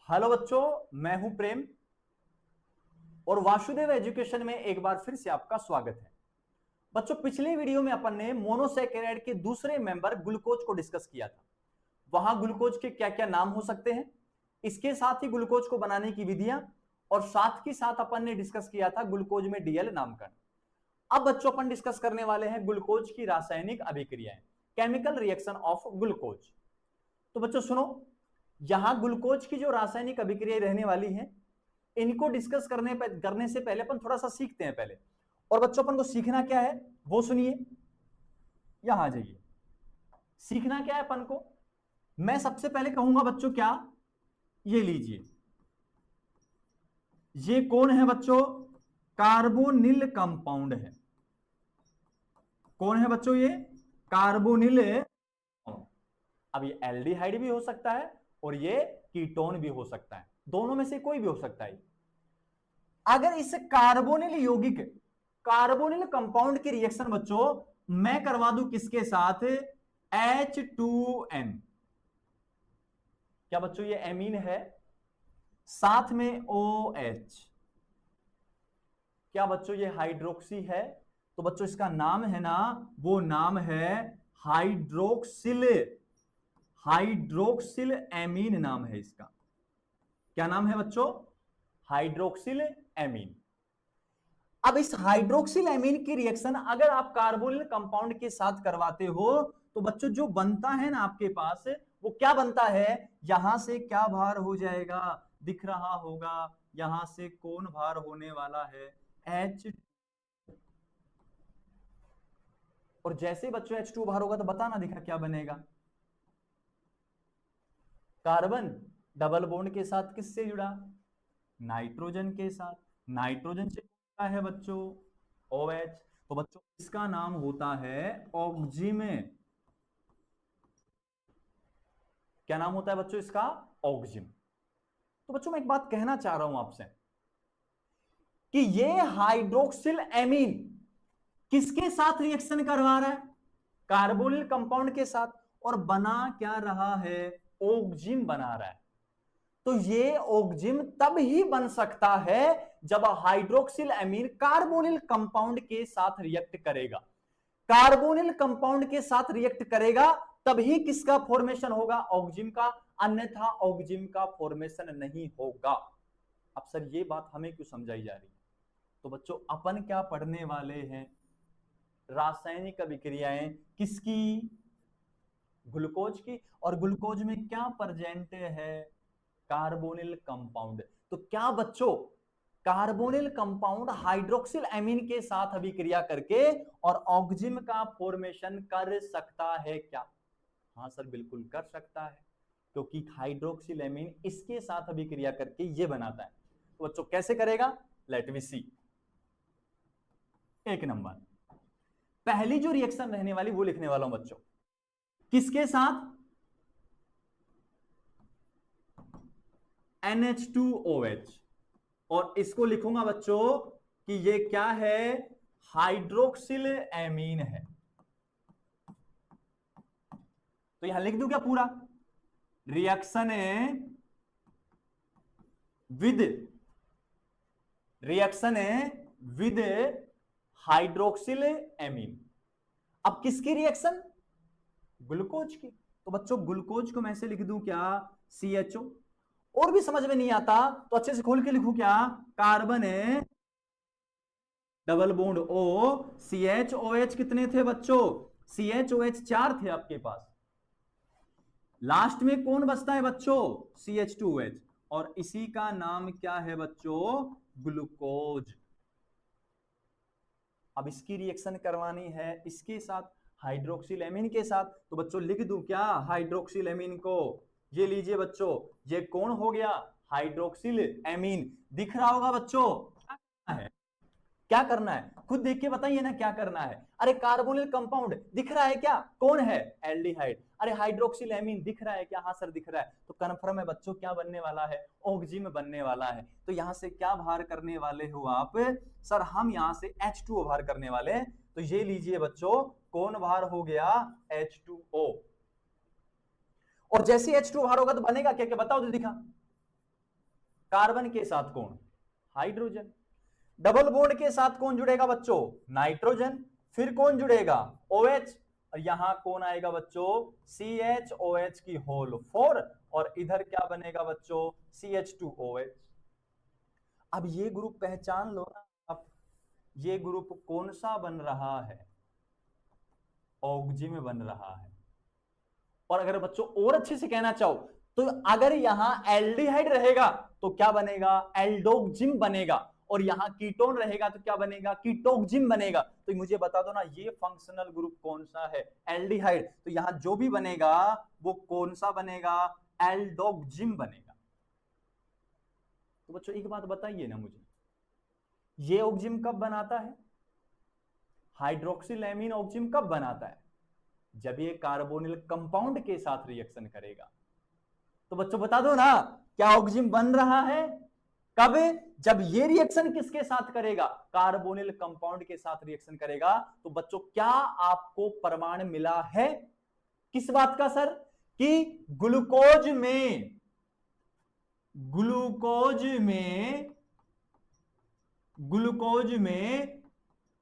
Hello बच्चों, मैं हूं प्रेम और वासुदेव एजुकेशन में एक बार फिर से आपका स्वागत है। बच्चों, पिछले वीडियो में अपन ने मोनोसैकेराइड के दूसरे मेंबर ग्लूकोज को डिस्कस किया था। वहां ग्लूकोज के क्या क्या नाम हो सकते हैं, इसके साथ ही ग्लूकोज को बनाने की विधियां और साथ ही साथ अपन ने डिस्कस किया था ग्लूकोज में डीएल नामकरण। अब बच्चों अपन डिस्कस करने वाले हैं ग्लूकोज की रासायनिक अभिक्रियाएं, केमिकल रिएक्शन ऑफ ग्लूकोज। तो बच्चों सुनो, यहां ग्लूकोज की जो रासायनिक अभिक्रियाएं रहने वाली हैं, इनको डिस्कस करने से पहले अपन थोड़ा सा सीखते हैं पहले। और बच्चों अपन को सीखना क्या है वो सुनिए, यहां आ जाइए। सीखना क्या है अपन को, मैं सबसे पहले कहूंगा बच्चों क्या, ये लीजिए, ये कौन है बच्चों, कार्बोनिल कंपाउंड है। कौन है बच्चों ये, कार्बोनिल। अब ये एल्डिहाइड भी हो सकता है और ये कीटोन भी हो सकता है, दोनों में से कोई भी हो सकता है। अगर इस कार्बोनिल यौगिक, कार्बोनिल कंपाउंड की रिएक्शन बच्चों मैं करवा दूं किसके साथ, H2N। क्या बच्चों ये एमीन है, साथ में OH। क्या बच्चों ये हाइड्रोक्सी है, तो बच्चों इसका नाम है ना, वो नाम है हाइड्रोक्सिल। हाइड्रोक्सिल एमीन नाम है इसका। क्या नाम है बच्चों, हाइड्रोक्सिल एमीन। अब इस हाइड्रोक्सिल एमीन की रिएक्शन अगर आप कार्बोनिल कंपाउंड के साथ करवाते हो तो बच्चों जो बनता है ना आपके पास, वो क्या बनता है, यहां से क्या भार हो जाएगा, दिख रहा होगा, यहां से कौन भार होने वाला है, H। और जैसे बच्चों H2 भार होगा तो बताना दिखा क्या बनेगा, कार्बन डबल बॉन्ड के साथ किससे जुड़ा, नाइट्रोजन के साथ। नाइट्रोजन से जुड़ा है बच्चों OH, तो बच्चों इसका नाम होता है ऑक्जिम। क्या नाम होता है बच्चों इसका, ऑक्जिम। तो बच्चों मैं एक बात कहना चाह रहा हूं आपसे कि ये हाइड्रोक्सिल एमीन किसके साथ रिएक्शन करवा रहा है, कार्बोनिल कंपाउंड के साथ, और बना क्या रहा है, ऑक्जिम बना रहा है। तो ये ऑक्जिम तब ही बन सकता है जब हाइड्रोक्सिल एमीन कार्बोनिल कंपाउंड के साथ रिएक्ट करेगा। कार्बोनिल कंपाउंड के साथ रिएक्ट करेगा तभी किसका फॉर्मेशन होगा, ऑक्जिम का, अन्यथा ऑक्जिम का फॉर्मेशन नहीं होगा। अब सर ये बात हमें क्यों समझाई जा रही है, तो बच्चों अपन क्या पढ़ने वाले हैं, रासायनिक अभिक्रियाएं किसकी, ग्लूकोज की। और ग्लूकोज में क्या प्रेजेंट है, कार्बोनिल कंपाउंड। तो क्या बच्चों कार्बोनिल कंपाउंड हाइड्रोक्सिल एमीन के साथ अभिक्रिया करके और ऑक्जिम का फॉर्मेशन कर सकता है क्या, हाँ सर बिल्कुल कर सकता है, क्योंकि हाइड्रोक्सिल एमीन इसके साथ अभिक्रिया करके ये बनाता है। तो बच्चों कैसे करेगा, लेट वी सी। एक नंबर, पहली जो रिएक्शन रहने वाली वो लिखने वाला हूं बच्चों, किसके साथ, NH2OH। और इसको लिखूंगा बच्चों कि ये क्या है, हाइड्रोक्सिल एमीन है। तो यहां लिख दूं क्या पूरा, रिएक्शन है विद, रिएक्शन है विद हाइड्रोक्सिल एमीन। अब किसकी रिएक्शन, ग्लूकोज की। तो बच्चों ग्लूकोज को मैं ऐसे लिख दूं क्या, CHO। और भी समझ में नहीं आता तो अच्छे से खोल के लिखूं क्या, कार्बन है डबल बॉन्ड O, CHOH कितने थे बच्चों, CHOH 4 थे आपके पास, लास्ट में कौन बचता है बच्चों, CH2OH, और इसी का नाम क्या है बच्चों, ग्लूकोज। अब इसकी रिएक्शन करवानी है इसके साथ, हाइड्रोक्सिल एमीन के साथ। तो बच्चों लिख दूं क्या, हाइड्रोक्सिल एमीन को, ये लीजिए बच्चों, ये कौन हो गया, हाइड्रोक्सिल एमीन। दिख रहा होगा बच्चों, क्या करना है, क्या करना है, खुद देख के बताइए ना क्या करना है। अरे कार्बोनिल कंपाउंड दिख रहा है क्या, कौन है, एल्डिहाइड। अरे हाइड्रोक्सिल एमीन दिख रहा है क्या, हाँ सर दिख रहा है। तो कंफर्म है बच्चों क्या बनने वाला है, ऑक्जिम बनने वाला है। तो यहां से क्या भार करने वाले हो आप, सर हम यहां से H2O भार करने वाले हैं। तो ये लीजिए बच्चों, कौन भार हो गया, H2O। और जैसे H2O भार होगा तो बनेगा क्या क्या, बताओ तो दिखा, कार्बन के साथ कौन? हाइड्रोजन। डबल बॉन्ड के साथ कौन जुड़ेगा बच्चों? नाइट्रोजन। फिर कौन जुड़ेगा? OH। और यहां कौन आएगा बच्चों? CHOH की होल 4। और इधर क्या बनेगा बच्चों? CH2OH। अब ये ग्रुप पहचान लो ना आप, ये ग्रुप कौन सा बन रहा है? ऑक्जिम बन रहा है। और अगर बच्चों और अच्छे से कहना चाहो तो अगर यहां एल्डिहाइड रहेगा तो क्या बनेगा? एल्डोक्जिम बनेगा। और यहां कीटोन रहेगा तो क्या बनेगा? कीटोक्जिम बनेगा। तो मुझे बता दो ना, ये फंक्शनल ग्रुप कौन सा है? एल्डिहाइड। तो यहां जो भी बनेगा वो कौन सा बनेगा? एल्डोक्जिम बनेगा। तो बच्चों एक बात बताइए ना मुझे, ये ऑक्जिम कब बनाता है? हाइड्रोक्सिल एमीन ऑक्जिम कब बनाता है? जब ये कार्बोनिल कंपाउंड के साथ रिएक्शन करेगा। तो बच्चों बता दो ना, क्या ऑक्जिम बन रहा है? कब? जब ये रिएक्शन किसके साथ करेगा? कार्बोनिल कंपाउंड के साथ रिएक्शन करेगा। तो बच्चों क्या आपको प्रमाण मिला है किस बात का सर? कि ग्लूकोज में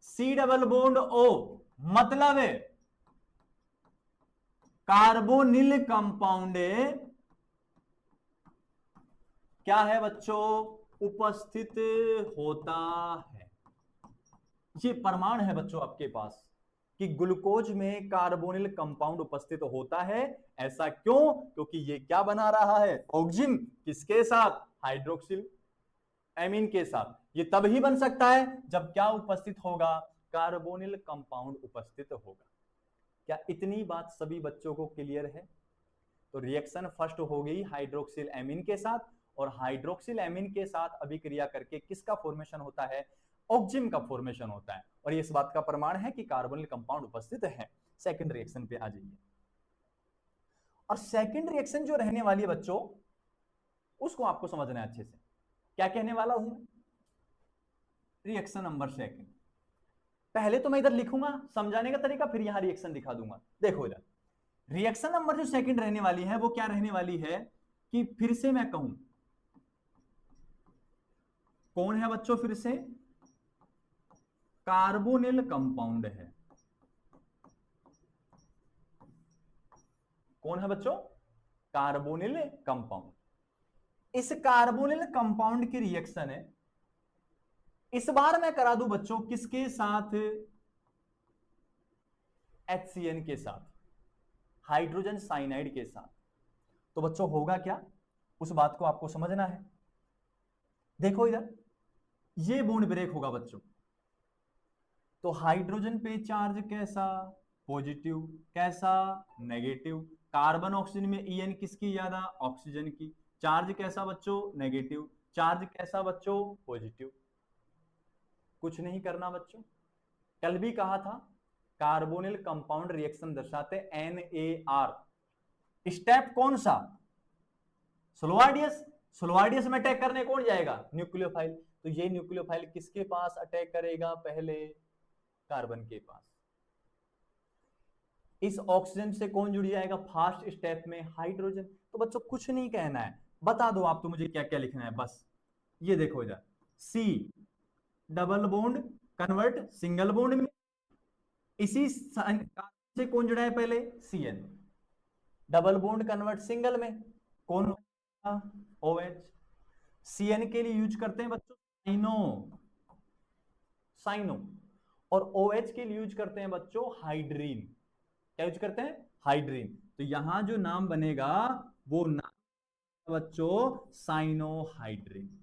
C डबल बॉन्ड O मतलब कार्बोनिल कंपाउंड क्या है बच्चों? उपस्थित होता है। ये प्रमाण है बच्चों आपके पास कि ग्लूकोज में कार्बोनिल कंपाउंड उपस्थित होता है। ऐसा क्यों? क्योंकि ये क्या बना रहा है? ऑक्जिम। किसके साथ? हाइड्रोक्सिल एमीन के साथ। ये तभी बन सकता है जब क्या उपस्थित होगा? कार्बोनिल कंपाउंड उपस्थित होगा। क्या इतनी बात सभी बच्चों को क्लियर है? तो रिएक्शन फर्स्ट हो गई हाइड्रोक्सिल एमीन के साथ, और हाइड्रोक्सिल एमीन के साथ अभिक्रिया करके किसका फॉर्मेशन होता है? ऑक्जिम का फॉर्मेशन होता है। और ये इस बात का प्रमाण है कि कार्बोनिल कंपाउंड उपस्थित है। सेकंड रिएक्शन पे आ जाइए। और सेकंड रिएक्शन जो रहने वाली है बच्चों, उसको आपको समझना है अच्छे से। क्या कहने वाला हूं? Reaction number second. पहले तो मैं इधर लिखूंगा समझाने का तरीका, फिर यहां रिएक्शन दिखा दूंगा। देखो इधर रिएक्शन नंबर जो सेकंड रहने वाली है वो क्या रहने वाली है कि फिर से मैं कहूं, कौन है बच्चों? फिर से कार्बोनिल कंपाउंड है। कौन है बच्चों? Carbonyl compound. इस कार्बोनिल कंपाउंड की रिएक्शन है, इस बार मैं करा दूं बच्चों किसके साथ? HCN के साथ, हाइड्रोजन साइनाइड के साथ। तो बच्चों होगा क्या, उस बात को आपको समझना है। देखो इधर ये बॉन्ड ब्रेक होगा बच्चों, तो हाइड्रोजन पे चार्ज कैसा? पॉजिटिव। कैसा? नेगेटिव। कार्बन ऑक्सीजन में En किसकी ज्यादा? ऑक्सीजन की। चार्ज कैसा बच्चों? नेगेटिव। चार्ज कैसा बच्चों? पॉजिटिव। कुछ नहीं करना बच्चों। कल भी कहा था कार्बोनिल कंपाउंड रिएक्शन दर्शाते NAR। स्टेप कौन सा? स्लोवार्डियस। स्लोवार्डियस में अटैक करने कौन जाएगा? न्यूक्लियोफाइल। तो ये न्यूक्लियोफाइल किसके पास अटैक करेगा? पहले कार्बन के पास। इस ऑक्सीजन से कौन जुड़ जाएगा फास्ट स्टेप में? हाइड्रोजन। तो बच्चों कुछ नहीं कहना है, बता दो आप तो मुझे क्या क्या लिखना है बस। ये देखो इधर C double bond convert single bond में, इसी से कौन जुड़ा है पहले? CN। Double bond convert single में कौन? OH। CN के लिए यूज करते हैं बच्चों साइनो। और OH के लिए यूज करते हैं बच्चों हाइड्रीन। क्या यूज करते हैं? हाइड्रीन। तो यहां जो नाम बनेगा वो नाम बच्चों साइनोहाइड्रीन।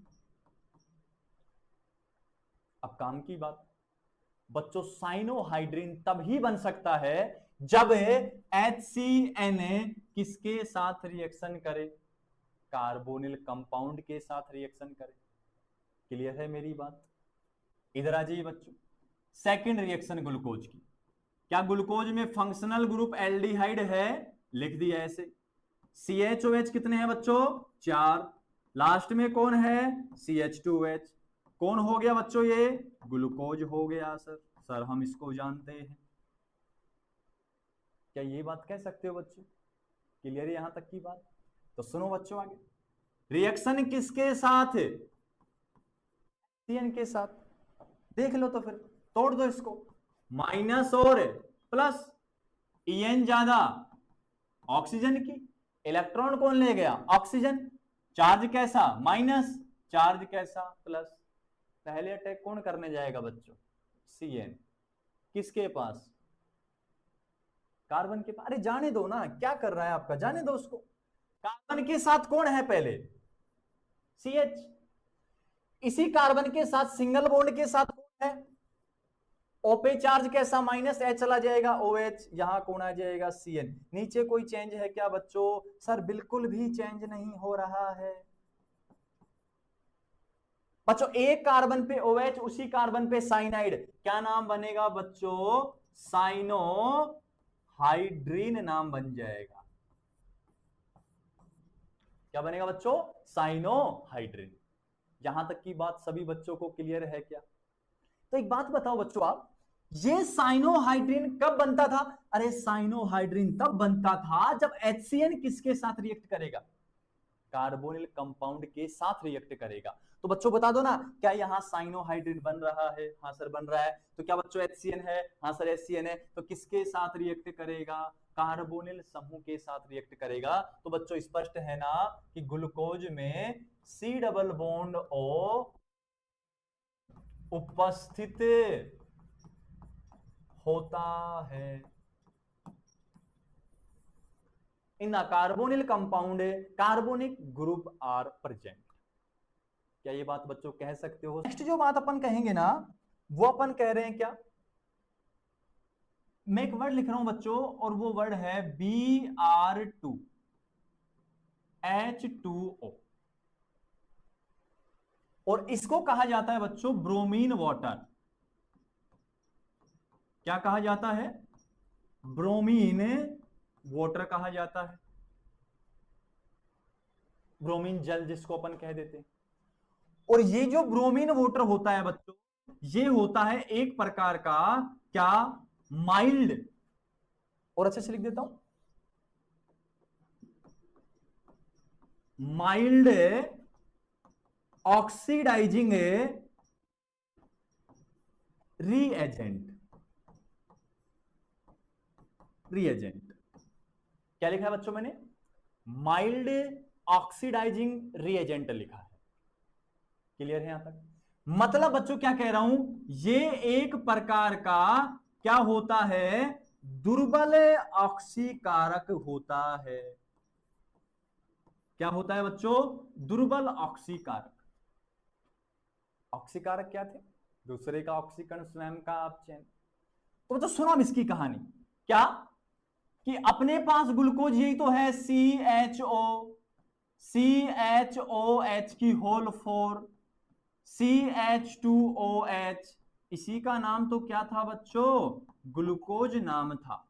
अब काम की बात बच्चों, साइनोहाइड्रीन तभी बन सकता है जब HCN किसके साथ रिएक्शन करे? कार्बोनिल कंपाउंड के साथ रिएक्शन करे। क्लियर है मेरी बात? इधर आ जाइए बच्चों, सेकंड रिएक्शन ग्लूकोज की। क्या ग्लूकोज में फंक्शनल ग्रुप एल्डिहाइड है? लिख दिया ऐसे। CHOH कितने हैं बच्चों? 4। लास्ट में कौन है? CH2OH। कौन हो गया बच्चों? ये ग्लूकोज हो गया। सर हम इसको जानते हैं। क्या ये बात कह सकते हो बच्चों? क्लियर है यहां तक की बात? तो सुनो बच्चों आगे। रिएक्शन किसके साथ? CN के साथ। देख लो तो फिर तोड़ दो इसको, माइनस और प्लस, En ज्यादा ऑक्सीजन की, इलेक्ट्रॉन कौन ले गया? ऑक्सीजन। चार्ज कैसा? माइनस, चार्ज कैसा? प्लस। पहले अटैक कौन करने जाएगा बच्चों? Cn। किसके पास? कार्बन के पास। अरे जाने दो ना, क्या कर रहा है आपका, जाने दो उसको। कार्बन के साथ कौन है पहले? CH। इसी कार्बन के साथ सिंगल बॉन्ड के साथ कौन है? O पे चार्ज कैसा? माइनस, H चला जाएगा, OH, यहां कौन आ जाएगा? Cn। नीचे कोई चेंज है क्या बच्चों? सर बिल्कुल भी चेंज नहीं हो रहा है बच्चों। एक कार्बन पे OH, उसी कार्बन पे साइनाइड, क्या नाम बनेगा बच्चों? साइनो हाइड्रीन नाम बन जाएगा। क्या बनेगा बच्चों? Cyanohydrin. यहां तक की बात सभी बच्चों को क्लियर है क्या? तो एक बात बताओ बच्चों आप, ये साइनोहाइड्रीन कब बनता था? अरे साइनोहाइड्रीन तब बनता था जब HCN किसके साथ रिएक्ट करेगा? कार्बोनिल कंपाउंड के साथ रिएक्ट करेगा। तो बच्चों बता दो ना, क्या यहां साइनोहाइड्रीन बन रहा है? हाँ सर बन रहा है। तो क्या बच्चों HCN है? हाँ सर HCN है। तो किसके साथ रिएक्ट करेगा? कार्बोनिल समूह के साथ रिएक्ट करेगा। तो बच्चों स्पष्ट है ना कि ग्लूकोज में C डबल बॉन्ड O उपस्थित होता है। In the carbonyl compound carbonic group are present. क्या ये बात बच्चों कह सकते हो? नेक्स्ट जो बात अपन कहेंगे ना, वो अपन कह रहे हैं क्या, मैं एक वर्ड लिख रहा हूं बच्चों, और वो वर्ड है Br2H2O, और इसको कहा जाता है बच्चों ब्रोमीन वाटर। क्या कहा जाता है? ब्रोमीन वाटर कहा जाता है, ब्रोमीन जल जिसको अपन कह देते हैं। और ये जो ब्रोमीन वाटर होता है बच्चों, ये होता है एक प्रकार का क्या, माइल्ड, और अच्छे से लिख देता हूं, माइल्ड ऑक्सीडाइजिंग रीएजेंट। रीएजेंट क्या लिखा है बच्चों मैंने? माइल्ड ऑक्सीडाइजिंग रीएजेंट लिखा है। क्लियर है यहां तक? मतलब बच्चों क्या कह रहा हूं, ये एक प्रकार का क्या होता है, दुर्बल ऑक्सीकारक होता है। क्या होता है बच्चों? दुर्बल ऑक्सीकारक। ऑक्सीकारक क्या थे? दूसरे का ऑक्सीकरण, स्वयं का अपचयन। तो बच्चों सुनो अब इसकी कहानी, क्या कि अपने पास ग्लूकोज यही तो है, CHO की होल 4, CH2OH, इसी का नाम तो क्या था बच्चों? ग्लूकोज नाम था।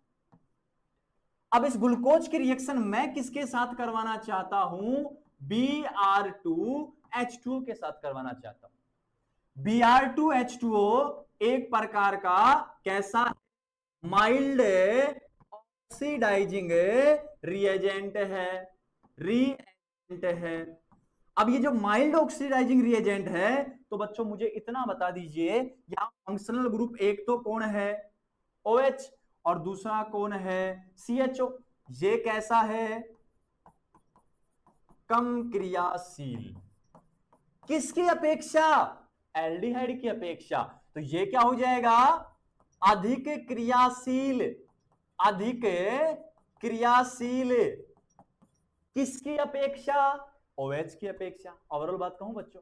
अब इस ग्लूकोज की रिएक्शन मैं किसके साथ करवाना चाहता हूं? Br2H2O के साथ करवाना चाहता हूं। Br2H2O एक प्रकार का कैसा, माइल्ड ऑक्सीडाइजिंग रिएजेंट है। रिएजेंट है। अब ये जो माइल्ड ऑक्सीडाइजिंग रिएजेंट है, तो बच्चों मुझे इतना बता दीजिए, यहां फंक्शनल ग्रुप एक तो कौन है? OH, और दूसरा कौन है? CHO। ये कैसा है? कम क्रियाशील। किसकी अपेक्षा? एल्डिहाइड की अपेक्षा। तो ये क्या हो जाएगा? अधिक क्रियाशील। अधिक क्रियाशील किसकी अपेक्षा? OH की अपेक्षा। ओवरऑल बात कहूं बच्चों,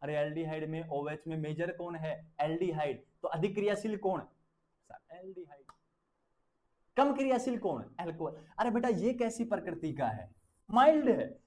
अरे एल्डिहाइड में OH में मेजर कौन है? एल्डिहाइड। तो अधिक क्रियाशील कौन? Sir aldehyde. कम क्रियाशील कौन? एल्कोहल। अरे बेटा ये कैसी प्रकृति का है? माइल्ड है।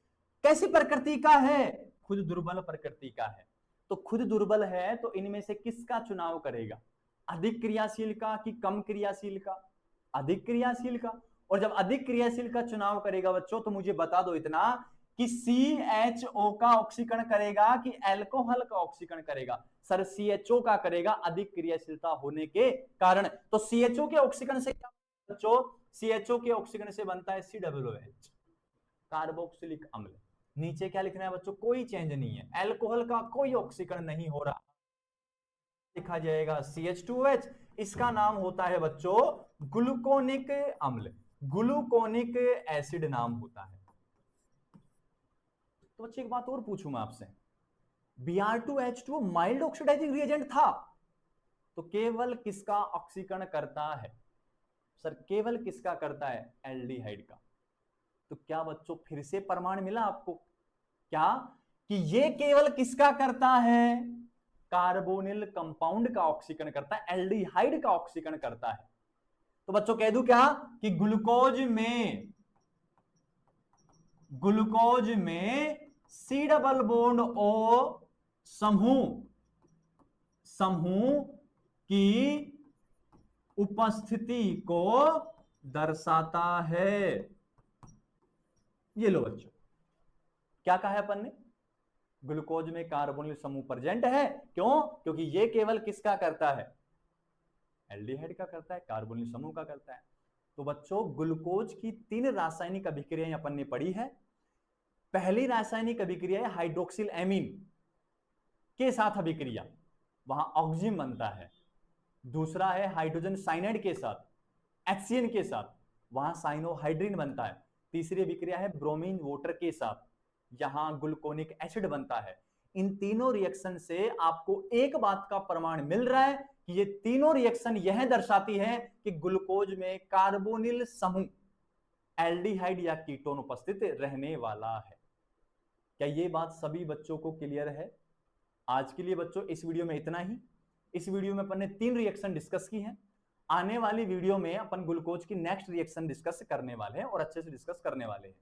कैसी प्रकृति का है? खुद दुर्बल प्रकृति का है। तो खुद दुर्बल है तो इनमें से किसका चुनाव करेगा? अधिक क्रियाशील का कि कम क्रियाशील का? अधिक क्रियाशील का। और जब अधिक क्रियाशील का चुनाव करेगा बच्चों, तो मुझे बता दो इतना कि CHO का ऑक्सीकरण करेगा कि एल्कोहल का ऑक्सीकरण करेगा? सर CHO का करेगा, अधिक क्रियाशीलता होने के कारण। तो CHO के ऑक्सीकरण से क्या बच्चों? CHO के ऑक्सीकरण से बनता है COOH, कार्बोक्सिलिक अम्ल। नीचे क्या लिखना है बच्चों, कोई चेंज नहीं है, एल्कोहल का कोई ऑक्सीकरण नहीं हो रहा, लिखा जाएगा CH2H। इसका नाम होता है बच्चों ग्लूकोनिक अम्ल, ग्लूकोनिक एसिड नाम होता है। तो बच्चे एक बात और पूछूं मैं आपसे, Br2H2 माइल्ड ऑक्सीडाइजिंग रिएजेंट था, तो केवल किसका ऑक्सीकरण करता है सर, केवल किसका करता है, एल्डिहाइड का। तो क्या बच्चों फिर से प्रमाण मिला आपको, क्या कि ये केवल किसका करता है, कार्बोनिल कंपाउंड का ऑक्सीकरण करता है, एल्डिहाइड का ऑक्सीकरण करता है। तो बच्चों कह दूं क्या कि ग्लूकोज में C डबल बॉन्ड O समूह की उपस्थिति को दर्शाता है। ये लो बच्चों, क्या कहा है अपन ने, ग्लूकोज में कार्बोनिल समूह प्रेजेंट है, क्यों, क्योंकि ये केवल किसका करता है, एल्डिहाइड का करता है, कार्बोनिल समूह का करता है। तो बच्चों ग्लूकोज की 3 रासायनिक अभिक्रियाएं अपन ने पढ़ी है। पहली रासायनिक अभिक्रिया है हाइड्रोक्सिल एमीन के साथ अभिक्रिया, वहां ऑक्सिजन बनता है। दूसरा है हाइड्रोजन साइनाइड के साथ, HCN के साथ, वहां साइनोहाइड्रिन बनता है। तीसरी अभिक्रिया है ब्रोमीन वाटर के साथ, यहां ग्लूकोनिक एसिड बनता है। इन तीनों रिएक्शन से आपको एक बात का प्रमाण मिल रहा है कि ये तीनों रिएक्शन यह दर्शाती है कि ग्लूकोज में कार्बोनिल समूह, एल्डिहाइड या कीटोन उपस्थित रहने वाला है। क्या ये बात सभी बच्चों को क्लियर है? आज के लिए बच्चों इस वीडियो में इतना ही। इस वीडियो में अपन ने 3 रिएक्शन डिस्कस की हैं। आने वाली वीडियो में अपन ग्लूकोज की नेक्स्ट रिएक्शन डिस्कस करने वाले हैं और अच्छे से डिस्कस करने वाले हैं।